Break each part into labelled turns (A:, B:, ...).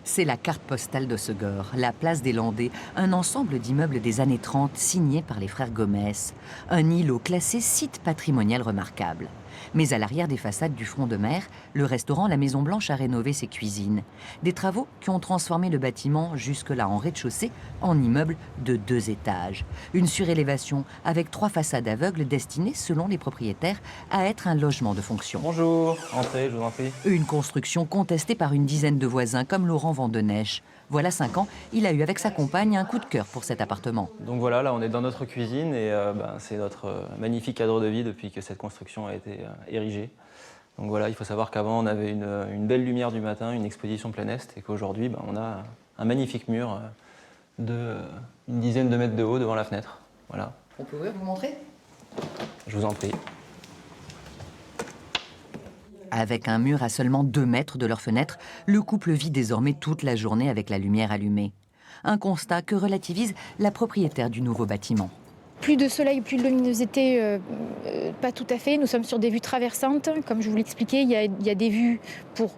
A: C'est la carte postale d'Hossegor, la place des Landais, un ensemble d'immeubles des années 30 signés par les frères Gomès. Un îlot classé site patrimonial remarquable. Mais à l'arrière des façades du front de mer, le restaurant La Maison Blanche a rénové ses cuisines. Des travaux qui ont transformé le bâtiment, jusque-là en rez-de-chaussée, en immeuble de 2 étages. Une surélévation avec 3 façades aveugles destinées, selon les propriétaires, à être un logement de fonction.
B: Bonjour, entrez, je vous en prie.
A: Une construction contestée par une dizaine de voisins, comme Laurent Vandenèche. Voilà 5 ans, il a eu avec sa compagne un coup de cœur pour cet appartement.
B: Donc voilà, là on est dans notre cuisine et c'est notre magnifique cadre de vie depuis que cette construction a été érigée. Donc voilà, il faut savoir qu'avant on avait une belle lumière du matin, une exposition plein est, et qu'aujourd'hui on a un magnifique mur de une dizaine de mètres de haut devant la fenêtre. Voilà.
A: On peut vous montrer ?
B: Je vous en prie.
A: Avec un mur à seulement 2 mètres de leur fenêtre, le couple vit désormais toute la journée avec la lumière allumée. Un constat que relativise la propriétaire du nouveau bâtiment.
C: Plus de soleil, plus de luminosité, pas tout à fait. Nous sommes sur des vues traversantes. Comme je vous l'expliquais, il y a des vues pour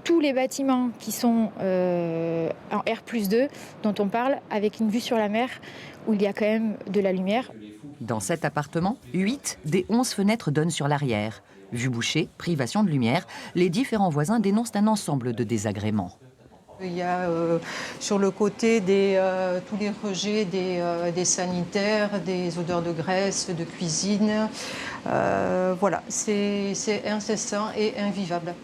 C: tous les bâtiments qui sont en R+2, dont on parle, avec une vue sur la mer, où il y a quand même de la lumière.
A: Dans cet appartement, 8 des 11 fenêtres donnent sur l'arrière. Vue bouchée, privation de lumière, les différents voisins dénoncent un ensemble de désagréments.
D: Il y a sur le côté tous les rejets des sanitaires, des odeurs de graisse, de cuisine. Voilà, c'est incessant et invivable.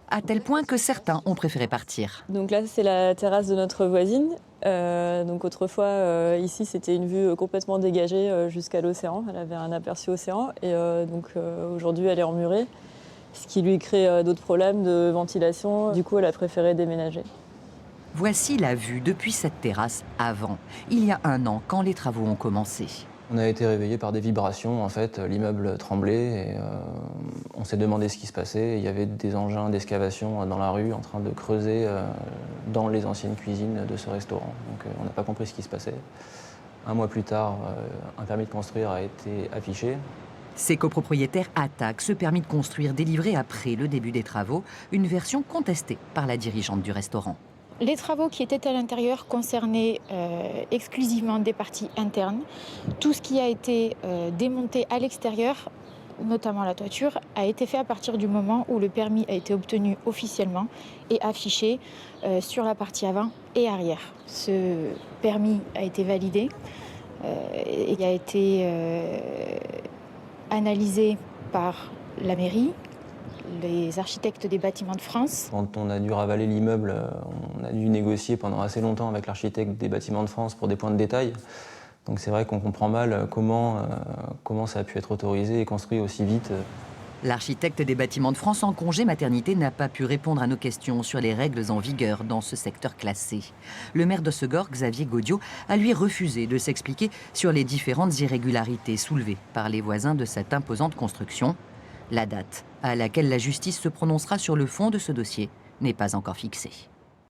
A: À tel point que certains ont préféré partir.
E: Donc là, c'est la terrasse de notre voisine. Donc autrefois, ici, c'était une vue complètement dégagée jusqu'à l'océan. Elle avait un aperçu océan. Et aujourd'hui, elle est emmurée, ce qui lui crée d'autres problèmes de ventilation. Du coup, elle a préféré déménager.
A: Voici la vue depuis cette terrasse avant, il y a 1 an, quand les travaux ont commencé.
B: On a été réveillés par des vibrations, en fait, l'immeuble tremblait et on s'est demandé ce qui se passait. Il y avait des engins d'excavation dans la rue en train de creuser dans les anciennes cuisines de ce restaurant. Donc on n'a pas compris ce qui se passait. 1 mois plus tard, un permis de construire a été affiché.
A: Ces copropriétaires attaquent ce permis de construire délivré après le début des travaux, une version contestée par la dirigeante du restaurant.
C: Les travaux qui étaient à l'intérieur concernaient exclusivement des parties internes. Tout ce qui a été démonté à l'extérieur, notamment la toiture, a été fait à partir du moment où le permis a été obtenu officiellement et affiché sur la partie avant et arrière. Ce permis a été validé et a été analysé par la mairie, les architectes des bâtiments de France.
B: Quand on a dû ravaler l'immeuble, on a dû négocier pendant assez longtemps avec l'architecte des bâtiments de France pour des points de détail. Donc c'est vrai qu'on comprend mal comment ça a pu être autorisé et construit aussi vite.
A: L'architecte des bâtiments de France en congé maternité n'a pas pu répondre à nos questions sur les règles en vigueur dans ce secteur classé. Le maire d'Hossegor, Xavier Gaudiot, a lui refusé de s'expliquer sur les différentes irrégularités soulevées par les voisins de cette imposante construction. La date à laquelle la justice se prononcera sur le fond de ce dossier n'est pas encore fixée.